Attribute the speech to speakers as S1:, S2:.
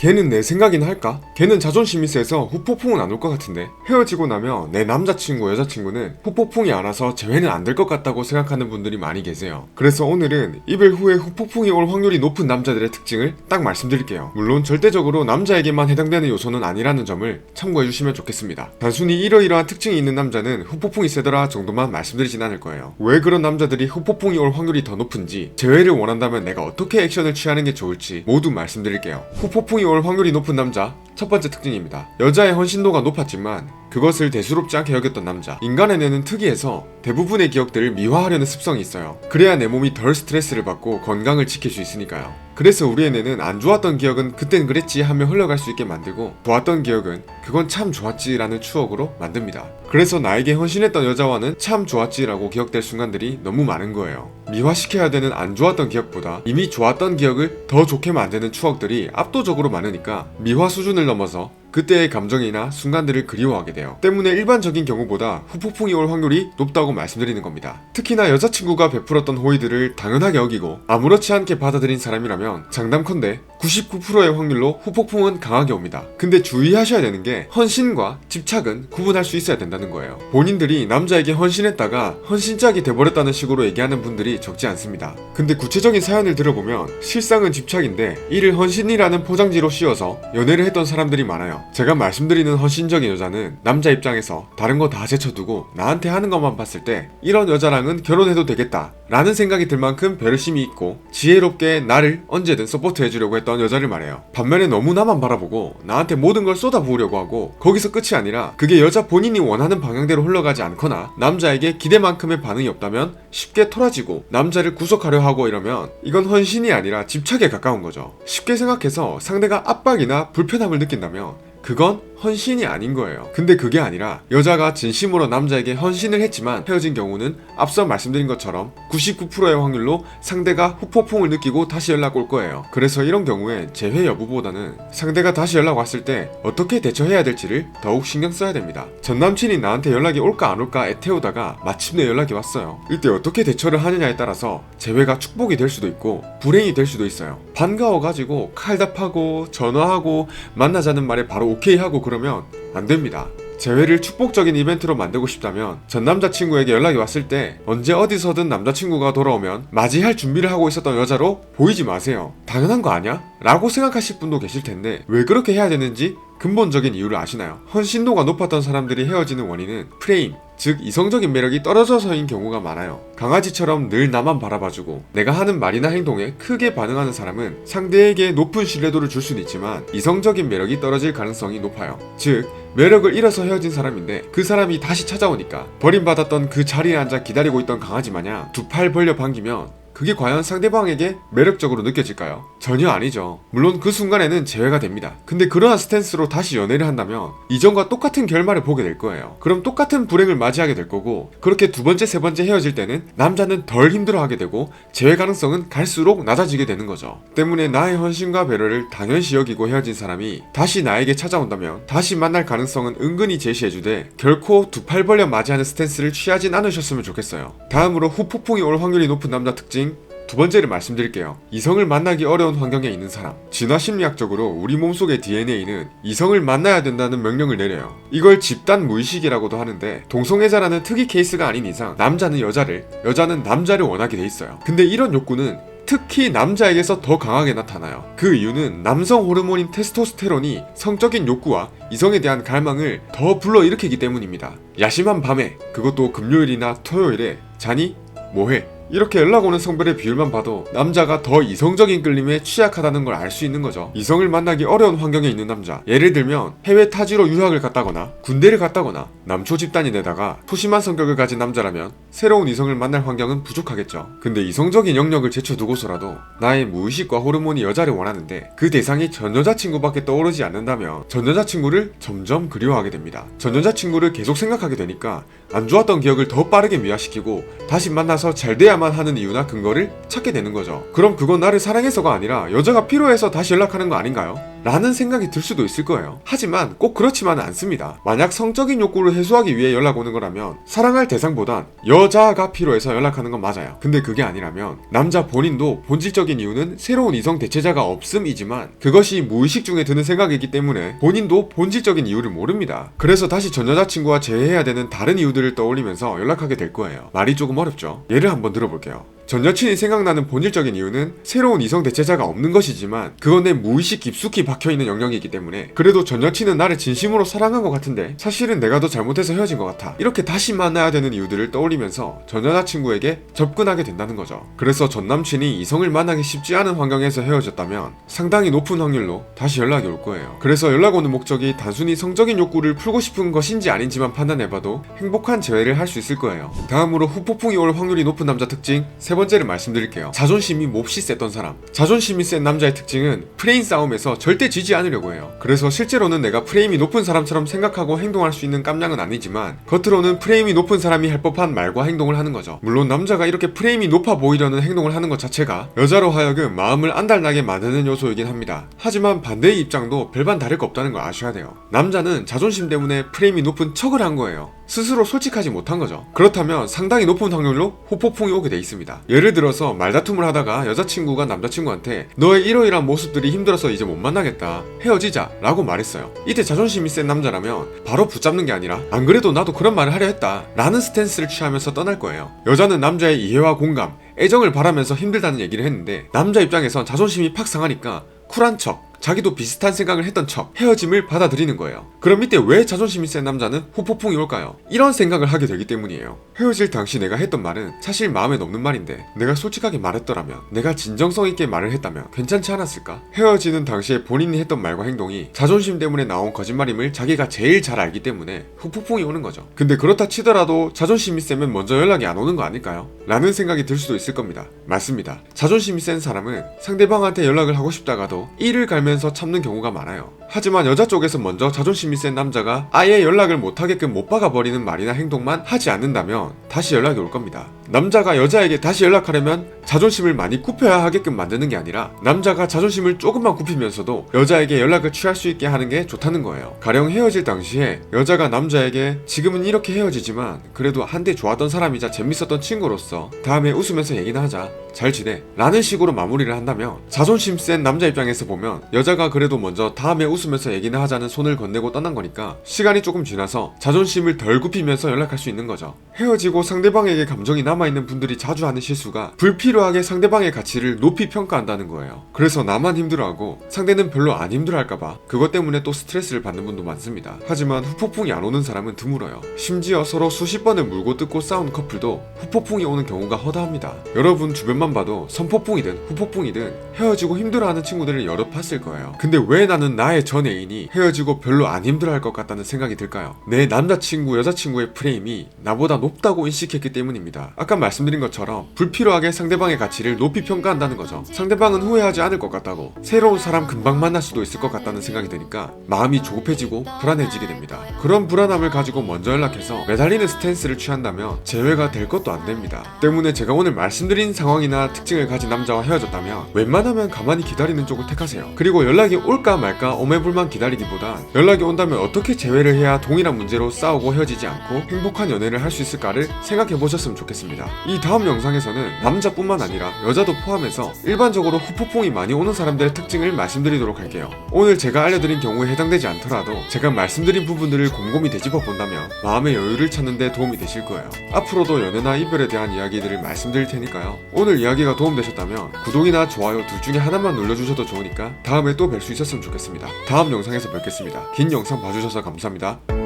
S1: 걔는 내 생각이나 할까? 걔는 자존심이 세서 후폭풍은 안 올 것 같은데. 헤어지고 나면 내 남자친구 여자친구는 후폭풍이 안 와서 재회는 안 될 것 같다고 생각하는 분들이 많이 계세요. 그래서 오늘은 이별 후에 후폭풍이 올 확률이 높은 남자들의 특징을 딱 말씀드릴게요. 물론 절대적으로 남자에게만 해당되는 요소는 아니라는 점을 참고해 주시면 좋겠습니다. 단순히 이러이러한 특징이 있는 남자는 후폭풍이 세더라 정도만 말씀드리진 않을 거예요. 왜 그런 남자들이 후폭풍이 올 확률이 더 높은지, 재회를 원한다면 내가 어떻게 액션을 취하는 게 좋을지 모두 말씀드릴게요. 후폭풍이 올 확률이 높은 남자, 첫 번째 특징입니다. 여자의 헌신도가 높았지만 그것을 대수롭지 않게 여겼던 남자. 인간의 뇌는 특이해서 대부분의 기억들을 미화하려는 습성이 있어요. 그래야 내 몸이 덜 스트레스를 받고 건강을 지킬 수 있으니까요. 그래서 우리의 뇌는 안 좋았던 기억은 그땐 그랬지 하며 흘러갈 수 있게 만들고, 좋았던 기억은 그건 참 좋았지 라는 추억으로 만듭니다. 그래서 나에게 헌신했던 여자와는 참 좋았지 라고 기억될 순간들이 너무 많은 거예요. 미화시켜야 되는 안 좋았던 기억보다 이미 좋았던 기억을 더 좋게 만드는 추억들이 압도적으로 많으니까 미화 수준을 넘어서 그때의 감정이나 순간들을 그리워하게 돼요. 때문에 일반적인 경우보다 후폭풍이 올 확률이 높다고 말씀드리는 겁니다. 특히나 여자친구가 베풀었던 호의들을 당연하게 여기고 아무렇지 않게 받아들인 사람이라면 장담컨대 99%의 확률로 후폭풍은 강하게 옵니다. 근데 주의하셔야 되는 게 헌신과 집착은 구분할 수 있어야 된다는 거예요. 본인들이 남자에게 헌신했다가 헌신짝이 돼버렸다는 식으로 얘기하는 분들이 적지 않습니다. 근데 구체적인 사연을 들어보면 실상은 집착인데 이를 헌신이라는 포장지로 씌워서 연애를 했던 사람들이 많아요. 제가 말씀드리는 헌신적인 여자는 남자 입장에서 다른 거 다 제쳐두고 나한테 하는 것만 봤을 때 이런 여자랑은 결혼해도 되겠다 라는 생각이 들 만큼 배려심이 있고 지혜롭게 나를 언제든 서포트해주려고 했던 여자를 말해요. 반면에 너무 나만 바라보고 나한테 모든 걸 쏟아부으려고 하고 거기서 끝이 아니라 그게 여자 본인이 원하는 방향대로 흘러가지 않거나 남자에게 기대만큼의 반응이 없다면 쉽게 토라지고 남자를 구속하려 하고 이러면 이건 헌신이 아니라 집착에 가까운 거죠. 쉽게 생각해서 상대가 압박이나 불편함을 느낀다면 그건 헌신이 아닌 거예요. 근데 그게 아니라 여자가 진심으로 남자에게 헌신을 했지만 헤어진 경우는 앞서 말씀드린 것처럼 99%의 확률로 상대가 후폭풍을 느끼고 다시 연락 올 거예요. 그래서 이런 경우에 재회 여부보다는 상대가 다시 연락 왔을 때 어떻게 대처해야 될지를 더욱 신경 써야 됩니다. 전 남친이 나한테 연락이 올까 안 올까 애태우다가 마침내 연락이 왔어요. 이때 어떻게 대처를 하느냐에 따라서 재회가 축복이 될 수도 있고 불행이 될 수도 있어요. 반가워가지고 칼답하고 전화하고 만나자는 말에 바로 오케이 하고 그러면 안 됩니다. 재회를 축복적인 이벤트로 만들고 싶다면 전 남자친구에게 연락이 왔을 때 언제 어디서든 남자친구가 돌아오면 맞이할 준비를 하고 있었던 여자로 보이지 마세요. 당연한 거 아냐? 라고 생각하실 분도 계실 텐데 왜 그렇게 해야 되는지 근본적인 이유를 아시나요? 헌신도가 높았던 사람들이 헤어지는 원인은 프레임, 즉 이성적인 매력이 떨어져서인 경우가 많아요. 강아지처럼 늘 나만 바라봐주고 내가 하는 말이나 행동에 크게 반응하는 사람은 상대에게 높은 신뢰도를 줄 수는 있지만 이성적인 매력이 떨어질 가능성이 높아요. 즉 매력을 잃어서 헤어진 사람인데 그 사람이 다시 찾아오니까 버림받았던 그 자리에 앉아 기다리고 있던 강아지 마냥 두 팔 벌려 반기면 그게 과연 상대방에게 매력적으로 느껴질까요? 전혀 아니죠. 물론 그 순간에는 제외가 됩니다. 근데 그러한 스탠스로 다시 연애를 한다면 이전과 똑같은 결말을 보게 될 거예요. 그럼 똑같은 불행을 맞이하게 될 거고, 그렇게 두 번째, 세 번째 헤어질 때는 남자는 덜 힘들어하게 되고 재회 가능성은 갈수록 낮아지게 되는 거죠. 때문에 나의 헌신과 배려를 당연시 여기고 헤어진 사람이 다시 나에게 찾아온다면 다시 만날 가능성은 은근히 제시해주되 결코 두 팔 벌려 맞이하는 스탠스를 취하진 않으셨으면 좋겠어요. 다음으로 후폭풍이 올 확률이 높은 남자 특징 두 번째를 말씀드릴게요. 이성을 만나기 어려운 환경에 있는 사람. 진화심리학적으로 우리 몸속의 DNA는 이성을 만나야 된다는 명령을 내려요. 이걸 집단 무의식이라고도 하는데 동성애자라는 특이 케이스가 아닌 이상 남자는 여자를, 여자는 남자를 원하게 돼 있어요. 근데 이런 욕구는 특히 남자에게서 더 강하게 나타나요. 그 이유는 남성 호르몬인 테스토스테론이 성적인 욕구와 이성에 대한 갈망을 더 불러일으키기 때문입니다. 야심한 밤에, 그것도 금요일이나 토요일에 자니? 뭐해? 이렇게 연락 오는 성별의 비율만 봐도 남자가 더 이성적인 끌림에 취약하다는 걸 알 수 있는 거죠. 이성을 만나기 어려운 환경에 있는 남자, 예를 들면 해외 타지로 유학을 갔다거나 군대를 갔다거나 남초 집단인데다가 소심한 성격을 가진 남자라면 새로운 이성을 만날 환경은 부족하겠죠. 근데 이성적인 영역을 제쳐두고서라도 나의 무의식과 호르몬이 여자를 원하는데 그 대상이 전 여자친구밖에 떠오르지 않는다면 전 여자친구를 점점 그리워하게 됩니다. 전 여자친구를 계속 생각하게 되니까 안 좋았던 기억을 더 빠르게 미화시키고 다시 만나서 잘 돼야만 하는 이유나 근거를 찾게 되는 거죠. 그럼 그건 나를 사랑해서가 아니라 여자가 필요해서 다시 연락하는 거 아닌가요? 라는 생각이 들 수도 있을 거예요. 하지만 꼭 그렇지만은 않습니다. 만약 성적인 욕구를 해소하기 위해 연락 오는 거라면 사랑할 대상보단 여자가 필요해서 연락하는 건 맞아요. 근데 그게 아니라면 남자 본인도 본질적인 이유는 새로운 이성 대체자가 없음이지만 그것이 무의식 중에 드는 생각이기 때문에 본인도 본질적인 이유를 모릅니다. 그래서 다시 전 여자친구와 재회해야 되는 다른 이유들을 떠올리면서 연락하게 될 거예요. 말이 조금 어렵죠? 예를 한번 들어볼게요. 전 여친이 생각나는 본질적인 이유는 새로운 이성 대체자가 없는 것이지만 그건 내 무의식 깊숙이 박혀있는 영역이기 때문에 그래도 전 여친은 나를 진심으로 사랑한 것 같은데 사실은 내가 더 잘못해서 헤어진 것 같아. 이렇게 다시 만나야 되는 이유들을 떠올리면서 전 여자친구에게 접근하게 된다는 거죠. 그래서 전 남친이 이성을 만나기 쉽지 않은 환경에서 헤어졌다면 상당히 높은 확률로 다시 연락이 올 거예요. 그래서 연락 오는 목적이 단순히 성적인 욕구를 풀고 싶은 것인지 아닌지만 판단해봐도 행복한 재회를 할 수 있을 거예요. 다음으로 후폭풍이 올 확률이 높은 남자 특징 세 번째를 말씀드릴게요. 자존심이 몹시 셌던 사람. 자존심이 센 남자의 특징은 프레임 싸움에서 절대 지지 않으려고 해요. 그래서 실제로는 내가 프레임이 높은 사람처럼 생각하고 행동할 수 있는 깜냥은 아니지만 겉으로는 프레임이 높은 사람이 할 법한 말과 행동을 하는 거죠. 물론 남자가 이렇게 프레임이 높아 보이려는 행동을 하는 것 자체가 여자로 하여금 마음을 안달나게 만드는 요소이긴 합니다. 하지만 반대의 입장도 별반 다를 거 없다는 걸 아셔야 돼요. 남자는 자존심 때문에 프레임이 높은 척을 한 거예요. 스스로 솔직하지 못한 거죠. 그렇다면 상당히 높은 확률로 후폭풍이 오게 돼 있습니다. 예를 들어서 말다툼을 하다가 여자친구가 남자친구한테 너의 이러이러한 모습들이 힘들어서 이제 못 만나겠다, 헤어지자 라고 말했어요. 이때 자존심이 센 남자라면 바로 붙잡는 게 아니라 안 그래도 나도 그런 말을 하려 했다 라는 스탠스를 취하면서 떠날 거예요. 여자는 남자의 이해와 공감, 애정을 바라면서 힘들다는 얘기를 했는데 남자 입장에선 자존심이 팍 상하니까 쿨한 척, 자기도 비슷한 생각을 했던 척 헤어짐을 받아들이는 거예요. 그럼 이때 왜 자존심이 센 남자는 후폭풍이 올까요? 이런 생각을 하게 되기 때문이에요. 헤어질 당시 내가 했던 말은 사실 마음에 없는 말인데 내가 솔직하게 말했더라면, 내가 진정성 있게 말을 했다면 괜찮지 않았을까? 헤어지는 당시에 본인이 했던 말과 행동이 자존심 때문에 나온 거짓말임을 자기가 제일 잘 알기 때문에 후폭풍이 오는 거죠. 근데 그렇다 치더라도 자존심이 세면 먼저 연락이 안 오는 거 아닐까요? 라는 생각이 들 수도 있을 겁니다. 맞습니다. 자존심이 센 사람은 상대방한테 연락을 하고 싶다가도 이를 갈면 참는 경우가 많아요. 하지만 여자 쪽에서 먼저 자존심이 센 남자가 아예 연락을 못하게끔 못 박아버리는 말이나 행동만 하지 않는다면 다시 연락이 올 겁니다. 남자가 여자에게 다시 연락하려면 자존심을 많이 굽혀야 하게끔 만드는 게 아니라 남자가 자존심을 조금만 굽히면서도 여자에게 연락을 취할 수 있게 하는 게 좋다는 거예요. 가령 헤어질 당시에 여자가 남자에게 지금은 이렇게 헤어지지만 그래도 한때 좋았던 사람이자 재밌었던 친구로서 다음에 웃으면서 얘기나 하자, 잘 지내 라는 식으로 마무리를 한다면 자존심 센 남자 입장에서 보면 여자가 그래도 먼저 다음에 웃으면서 얘기나 하자는 손을 건네고 떠난 거니까 시간이 조금 지나서 자존심을 덜 굽히면서 연락할 수 있는 거죠. 헤어지고 상대방에게 감정이 남아있는 분들이 자주 하는 실수가 불필요하게 상대방의 가치를 높이 평가한다는 거예요. 그래서 나만 힘들어하고 상대는 별로 안 힘들어할까봐 그것 때문에 또 스트레스를 받는 분도 많습니다. 하지만 후폭풍이 안 오는 사람은 드물어요. 심지어 서로 수십 번을 물고 뜯고 싸운 커플도 후폭풍이 오는 경우가 허다합니다. 여러분 주변만 봐도 선폭풍이든 후폭풍이든 헤어지고 힘들어하는 친구들을 여럿 봤을 거예요. 근데 왜 나는 나의 전 애인이 헤어지고 별로 안 힘들어할 것 같다는 생각이 들까요? 내 남자친구, 여자친구의 프레임이 나보다 높다고 인식했기 때문입니다. 아까 말씀드린 것처럼 불필요하게 상대방의 가치를 높이 평가한다는 거죠. 상대방은 후회하지 않을 것 같다고, 새로운 사람 금방 만날 수도 있을 것 같다는 생각이 드니까 마음이 조급해지고 불안해지게 됩니다. 그런 불안함을 가지고 먼저 연락해서 매달리는 스탠스를 취한다면 재회가 될 것도 안 됩니다. 때문에 제가 오늘 말씀드린 상황이나 특징을 가진 남자와 헤어졌다면 웬만하면 가만히 기다리는 쪽을 택하세요. 그리고 연락이 올까 말까 오매불만 기다리기보단 연락이 온다면 어떻게 재회를 해야 동일한 문제로 싸우고 헤어지지 않고 행복한 연애를 할 수 있을까를 생각해 보셨으면 좋겠습니다. 이 다음 영상에서는 남자뿐만 아니라 여자도 포함해서 일반적으로 후폭풍이 많이 오는 사람들의 특징을 말씀드리도록 할게요. 오늘 제가 알려드린 경우에 해당되지 않더라도 제가 말씀드린 부분들을 곰곰이 되짚어 본다면 마음의 여유를 찾는 데 도움이 되실 거예요. 앞으로도 연애나 이별에 대한 이야기들을 말씀드릴 테니까요. 오늘 이야기가 도움되셨다면 구독이나 좋아요 둘 중에 하나만 눌러주셔도 좋으니까 다음에 또 뵐 수 있었으면 좋겠습니다. 다음 영상에서 뵙겠습니다. 긴 영상 봐주셔서 감사합니다.